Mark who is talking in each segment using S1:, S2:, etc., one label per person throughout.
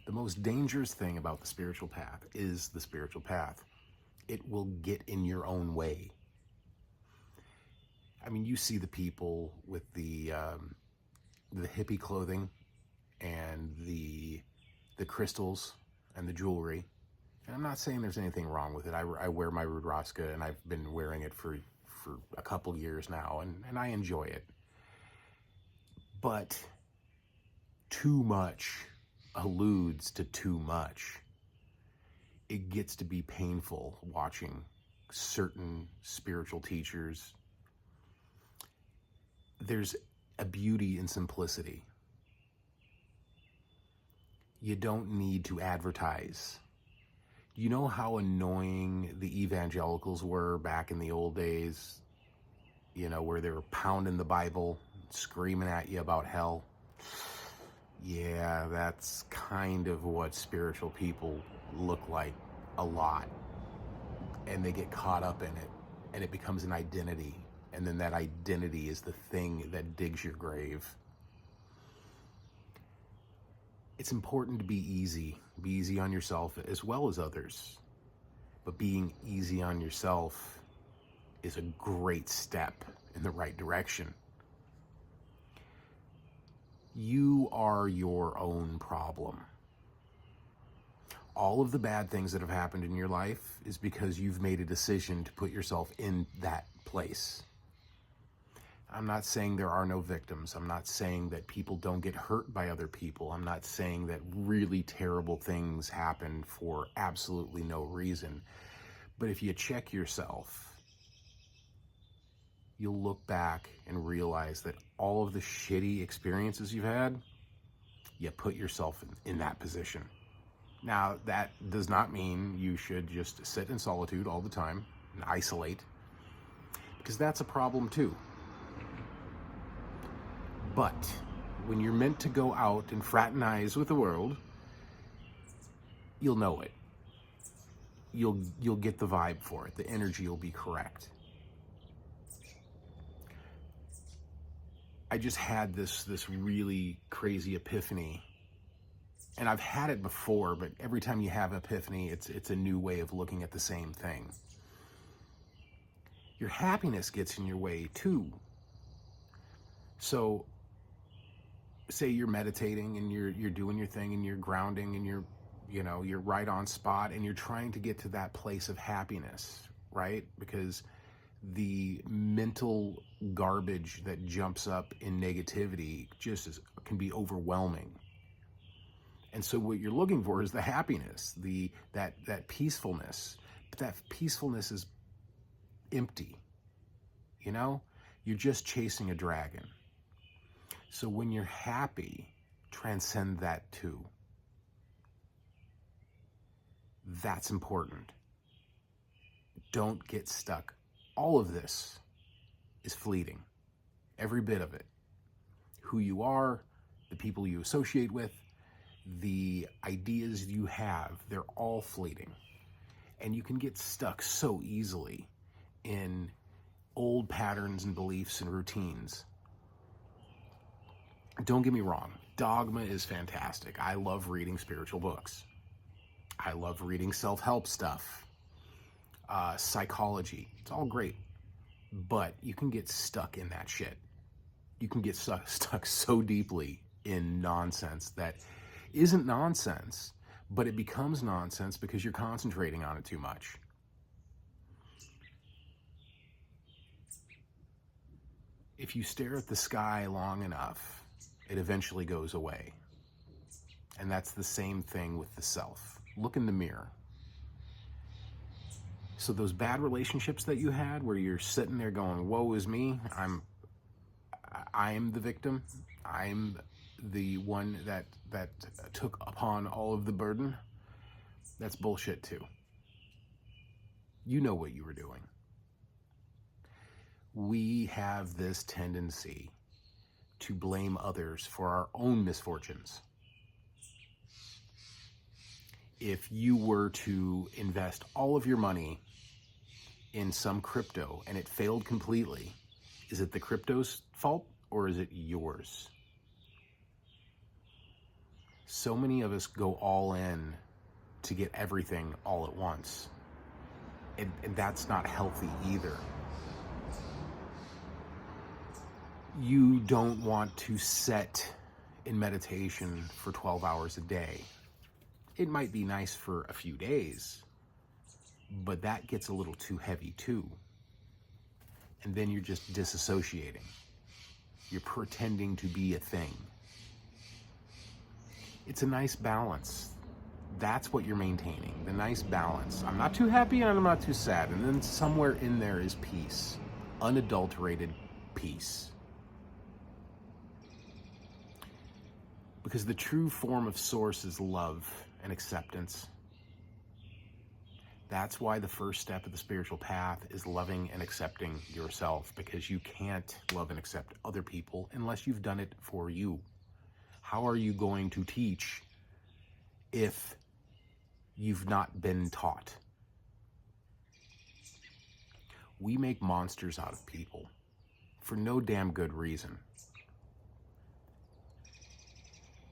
S1: The most dangerous thing about the spiritual path is the spiritual path. It will get in your own way. I mean, you see the people with the hippie clothing and the crystals and the jewelry. And I'm not saying there's anything wrong with it. I wear my Rudraska, and I've been wearing it for a couple years now, and I enjoy it. But too much alludes to too much. It gets to be painful watching certain spiritual teachers. There's a beauty in simplicity. You don't need to advertise. You know how annoying the evangelicals were back in the old days? You know, where they were pounding the Bible, screaming at you about hell? Yeah, that's kind of what spiritual people look like a lot. And they get caught up in it, and it becomes an identity. And then that identity is the thing that digs your grave. It's important to be easy on yourself as well as others. But being easy on yourself is a great step in the right direction. You are your own problem. All of the bad things that have happened in your life is because you've made a decision to put yourself in that place. I'm not saying there are no victims. I'm not saying that people don't get hurt by other people. I'm not saying that really terrible things happen for absolutely no reason. But if you check yourself, you'll look back and realize that all of the shitty experiences you've had, you put yourself in that position. Now, that does not mean you should just sit in solitude all the time and isolate, because that's a problem too. But when you're meant to go out and fraternize with the world, you'll know it. You'll get the vibe for it. The energy will be correct. I just had this really crazy epiphany. And I've had it before, but every time you have epiphany, it's a new way of looking at the same thing. Your happiness gets in your way too. So say you're meditating and you're doing your thing and you're grounding and you're right on spot and you're trying to get to that place of happiness, right? Because the mental garbage that jumps up in negativity can be overwhelming. And so what you're looking for is the happiness, that peacefulness. But that peacefulness is empty. You know? You're just chasing a dragon. So when you're happy, transcend that too. That's important. Don't get stuck. All of this is fleeting. Every bit of it. Who you are, the people you associate with, the ideas you have, they're all fleeting. And you can get stuck so easily in old patterns and beliefs and routines. Don't get me wrong, dogma is fantastic. I love reading spiritual books. I love reading self-help stuff, psychology. It's all great. But you can get stuck in that shit. You can get stuck so deeply in nonsense that isn't nonsense, but it becomes nonsense because you're concentrating on it too much. If you stare at the sky long enough, it eventually goes away. And that's the same thing with the self. Look in the mirror. So those bad relationships that you had where you're sitting there going, woe is me, I'm the victim, I'm the one that took upon all of the burden, that's bullshit too. You know what you were doing. We have this tendency to blame others for our own misfortunes. If you were to invest all of your money in some crypto and it failed completely, is it the crypto's fault or is it yours? So many of us go all in to get everything all at once. And that's not healthy either. You don't want to set in meditation for 12 hours a day. It might be nice for a few days, but that gets a little too heavy too. And then you're just disassociating. You're pretending to be a thing. It's a nice balance. That's what you're maintaining, the nice balance. I'm not too happy and I'm not too sad. And then somewhere in there is peace, unadulterated peace. Because the true form of source is love and acceptance. That's why the first step of the spiritual path is loving and accepting yourself, because you can't love and accept other people unless you've done it for you. How are you going to teach if you've not been taught? We make monsters out of people for no damn good reason.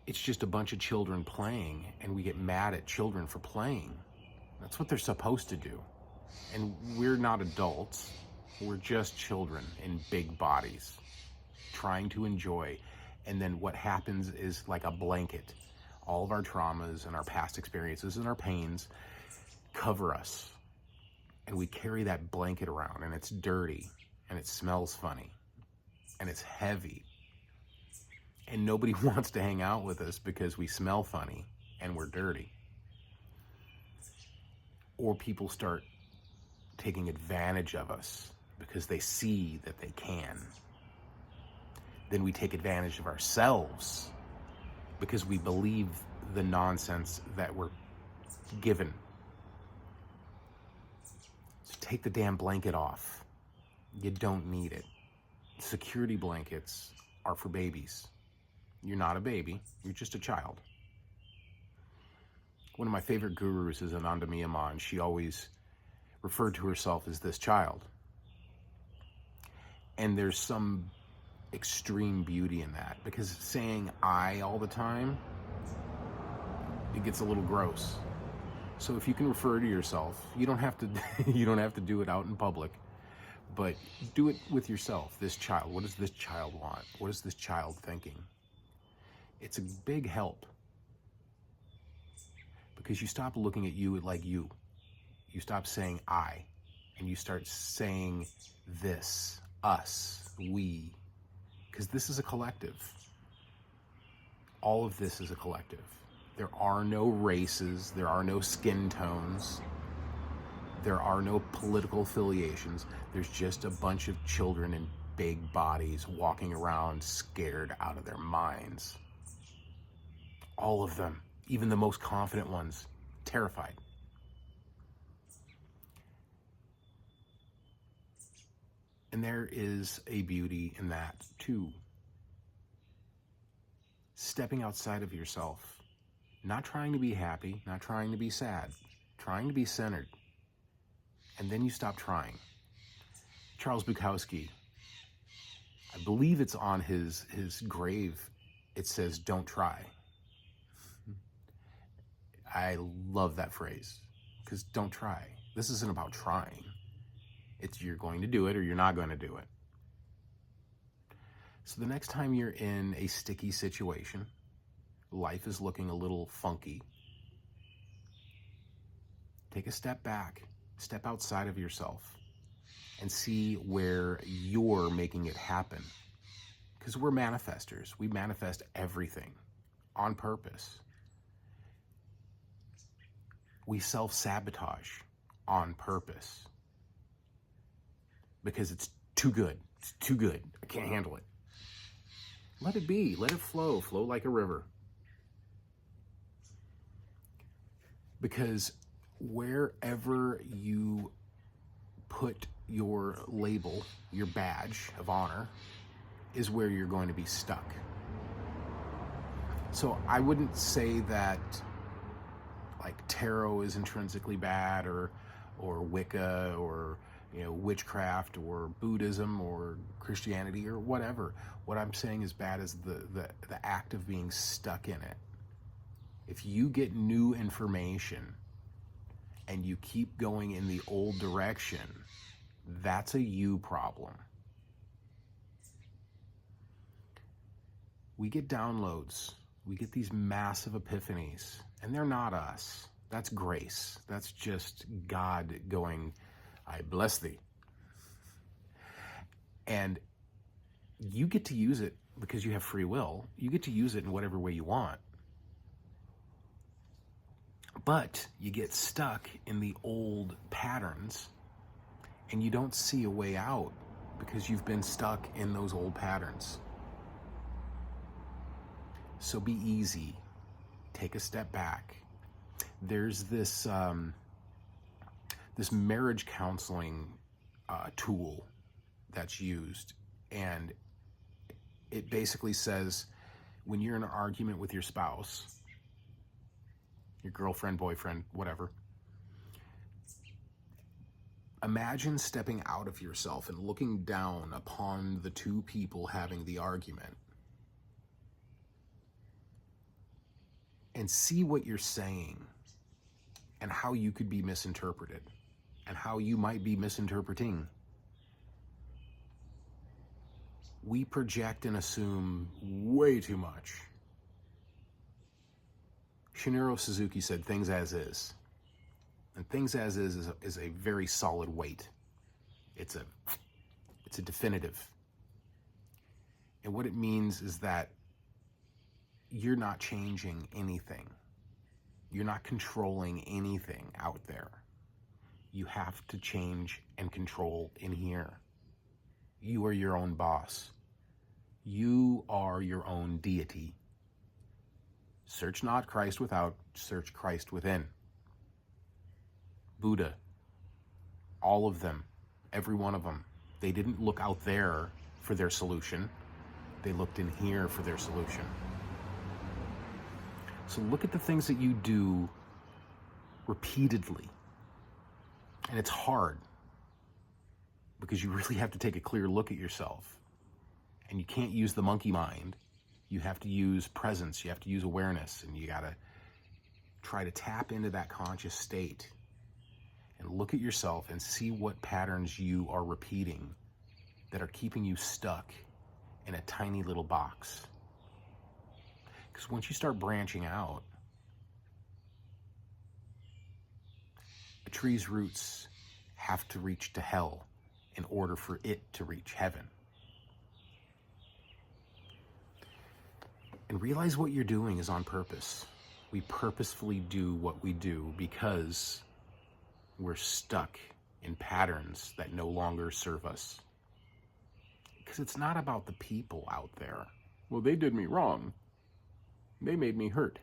S1: It's just a bunch of children playing, and we get mad at children for playing. That's what they're supposed to do. And we're not adults. We're just children in big bodies trying to enjoy. And then what happens is like a blanket. All of our traumas and our past experiences and our pains cover us. And we carry that blanket around, and it's dirty, and it smells funny, and it's heavy. And nobody wants to hang out with us because we smell funny and we're dirty. Or people start taking advantage of us because they see that they can. Then we take advantage of ourselves because we believe the nonsense that we're given. So take the damn blanket off. You don't need it. Security blankets are for babies. You're not a baby, you're just a child. One of my favorite gurus is Ananda Miyama, and she always referred to herself as this child. And there's some extreme beauty in that, because saying I all the time, it gets a little gross. So if you can refer to yourself, you don't have to do it out in public, but do it with yourself. This child, what does this child want? What is this child thinking? It's a big help. Because you stop looking at you like you. You stop saying I, and you start saying this, us, we. Because this is a collective. All of this is a collective. There are no races, there are no skin tones, there are no political affiliations. There's just a bunch of children in big bodies walking around scared out of their minds. All of them. Even the most confident ones, terrified. And there is a beauty in that too. Stepping outside of yourself, not trying to be happy, not trying to be sad, trying to be centered. And then you stop trying. Charles Bukowski, I believe it's on his grave, it says, "Don't try." I love that phrase, because don't try. This isn't about trying. It's you're going to do it or you're not going to do it. So the next time you're in a sticky situation, life is looking a little funky, take a step back, step outside of yourself, and see where you're making it happen. Because we're manifestors. We manifest everything on purpose. We self-sabotage on purpose because it's too good. It's too good. I can't handle it. Let it be. Let it flow. Flow like a river. Because wherever you put your label, your badge of honor, is where you're going to be stuck. So I wouldn't say that like tarot is intrinsically bad, or Wicca, or witchcraft, or Buddhism, or Christianity, or whatever. What I'm saying is bad is the act of being stuck in it. If you get new information and you keep going in the old direction, that's a you problem. We get downloads. We get these massive epiphanies, and they're not us. That's grace. That's just God going, I bless thee. And you get to use it because you have free will. You get to use it in whatever way you want. But you get stuck in the old patterns and you don't see a way out because you've been stuck in those old patterns. So be easy. Take a step back. There's this marriage counseling tool that's used, and it basically says when you're in an argument with your spouse, your girlfriend, boyfriend, whatever, imagine stepping out of yourself and looking down upon the two people having the argument and see what you're saying and how you could be misinterpreted and how you might be misinterpreting. We project and assume way too much. Shinichiro Suzuki said things as is. And things as is a very solid weight. It's a definitive. And what it means is that you're not changing anything. You're not controlling anything out there. You have to change and control in here. You are your own boss. You are your own deity. Search not Christ without, search Christ within. Buddha, all of them, every one of them, they didn't look out there for their solution. They looked in here for their solution. So look at the things that you do repeatedly. And it's hard because you really have to take a clear look at yourself. And you can't use the monkey mind. You have to use presence. You have to use awareness. And you got to try to tap into that conscious state and look at yourself and see what patterns you are repeating that are keeping you stuck in a tiny little box. Because once you start branching out, a tree's roots have to reach to hell in order for it to reach heaven. And realize what you're doing is on purpose. We purposefully do what we do because we're stuck in patterns that no longer serve us. Because it's not about the people out there. Well, they did me wrong. They made me hurt.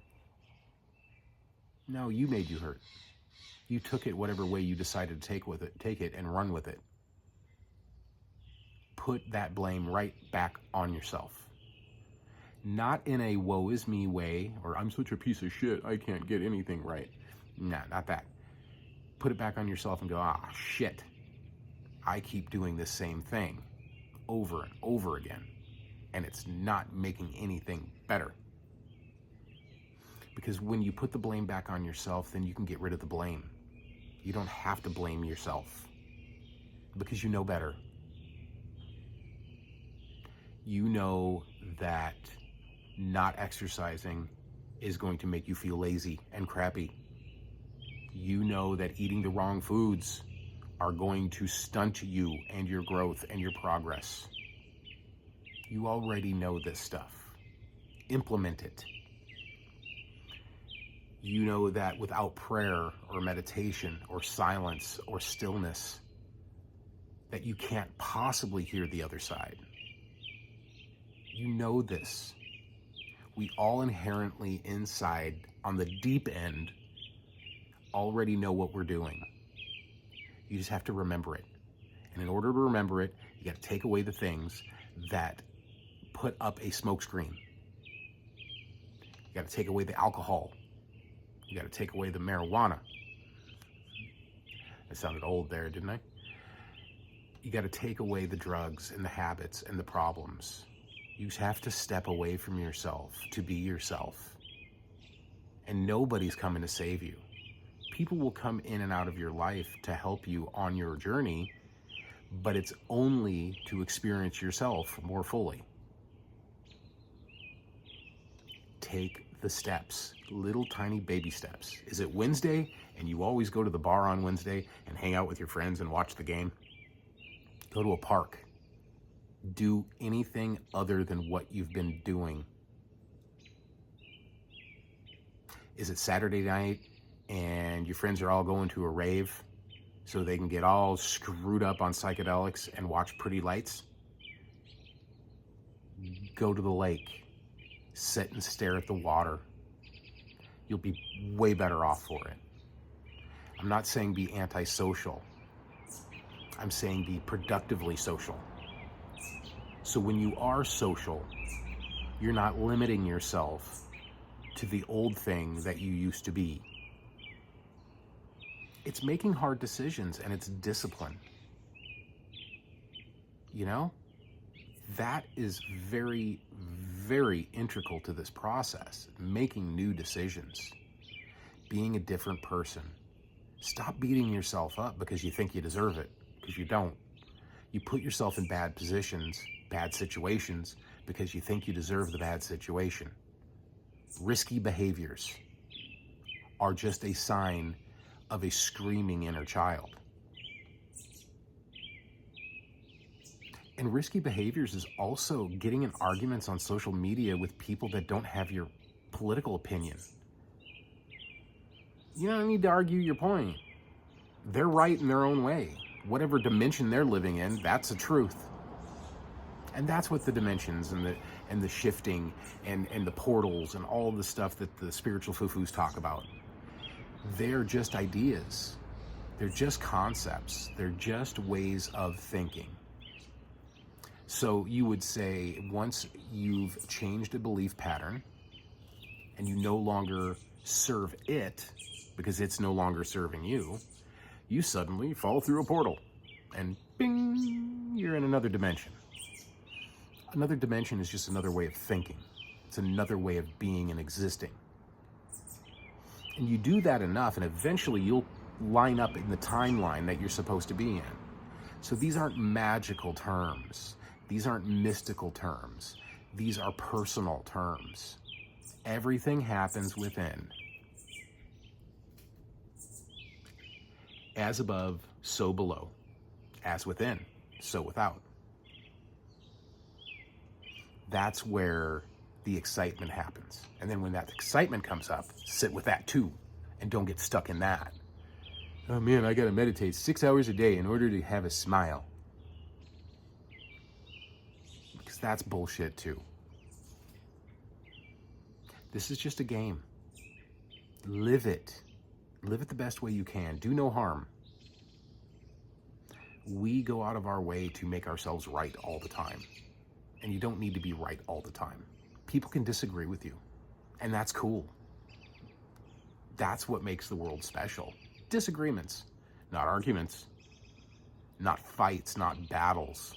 S1: No, you made you hurt. You took it whatever way you decided to take it and run with it. Put that blame right back on yourself. Not in a woe is me way, or I'm such a piece of shit, I can't get anything right. Nah, not that. Put it back on yourself and go, shit. I keep doing this same thing over and over again, and it's not making anything better. Because when you put the blame back on yourself, then you can get rid of the blame. You don't have to blame yourself because you know better. You know that not exercising is going to make you feel lazy and crappy. You know that eating the wrong foods are going to stunt you and your growth and your progress. You already know this stuff. Implement it. You know that without prayer or meditation or silence or stillness, that you can't possibly hear the other side. You know this. We all inherently inside, on the deep end, already know what we're doing. You just have to remember it. And in order to remember it, you got to take away the things that put up a smokescreen. You got to take away the alcohol. You got to take away the marijuana. I sounded old there, didn't I? You got to take away the drugs and the habits and the problems. You just have to step away from yourself to be yourself. and nobody's coming to save you. People will come in and out of your life to help you on your journey, but it's only to experience yourself more fully. Take the steps, little tiny baby steps. Is it Wednesday and you always go to the bar on Wednesday and hang out with your friends and watch the game? Go to a park. Do anything other than what you've been doing. Is it Saturday night and your friends are all going to a rave so they can get all screwed up on psychedelics and watch pretty lights? Go to the lake. Sit and stare at the water. You'll be way better off for it. I'm not saying be antisocial. I'm saying be productively social. So when you are social, you're not limiting yourself to the old thing that you used to be. It's making hard decisions and it's discipline. You know? That is very, very integral to this process. Making new decisions. Being a different person. Stop beating yourself up because you think you deserve it, because you don't. You put yourself in bad positions, bad situations, because you think you deserve the bad situation. Risky behaviors are just a sign of a screaming inner child. And risky behaviors is also getting in arguments on social media with people that don't have your political opinion. You don't need to argue your point. They're right in their own way. Whatever dimension they're living in, that's the truth. And that's what the dimensions and the shifting and the portals and all the stuff that the spiritual foo-foos talk about. They're just ideas. They're just concepts. They're just ways of thinking. So you would say once you've changed a belief pattern and you no longer serve it because it's no longer serving you, you suddenly fall through a portal and bing, you're in another dimension. Another dimension is just another way of thinking. It's another way of being and existing. And you do that enough and eventually you'll line up in the timeline that you're supposed to be in. So these aren't magical terms. These aren't mystical terms. These are personal terms. Everything happens within. As above, so below. As within, so without. That's where the excitement happens. And then when that excitement comes up, sit with that too. And don't get stuck in that. Oh man, I gotta meditate 6 hours a day in order to have a smile. Because that's bullshit too. This is just a game. Live it. Live it the best way you can. Do no harm. We go out of our way to make ourselves right all the time. And you don't need to be right all the time. People can disagree with you. And that's cool. That's what makes the world special. Disagreements, not arguments, not fights, not battles,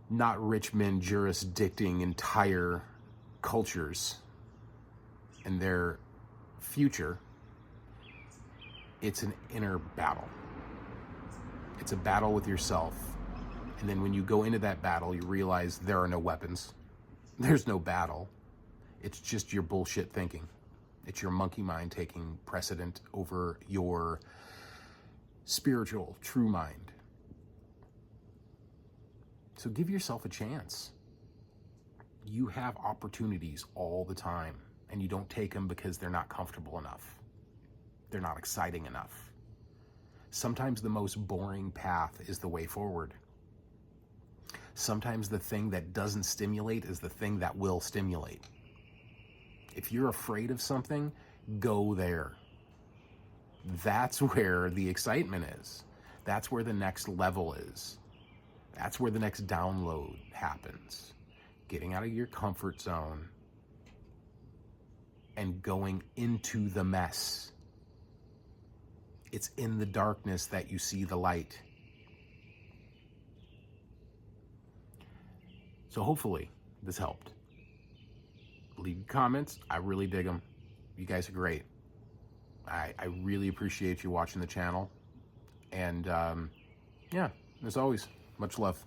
S1: not rich men jurisdicting entire cultures and their future. It's an inner battle. It's a battle with yourself. And then when you go into that battle, you realize there are no weapons. There's no battle. It's just your bullshit thinking. It's your monkey mind taking precedent over your spiritual, true mind. So give yourself a chance. You have opportunities all the time, and you don't take them because they're not comfortable enough. They're not exciting enough. Sometimes the most boring path is the way forward. Sometimes the thing that doesn't stimulate is the thing that will stimulate. If you're afraid of something, go there. That's where the excitement is. That's where the next level is. That's where the next download happens. Getting out of your comfort zone and going into the mess. It's in the darkness that you see the light. So hopefully this helped. Leave comments. I really dig them. You guys are great. I really appreciate you watching the channel. And yeah, as always, much love.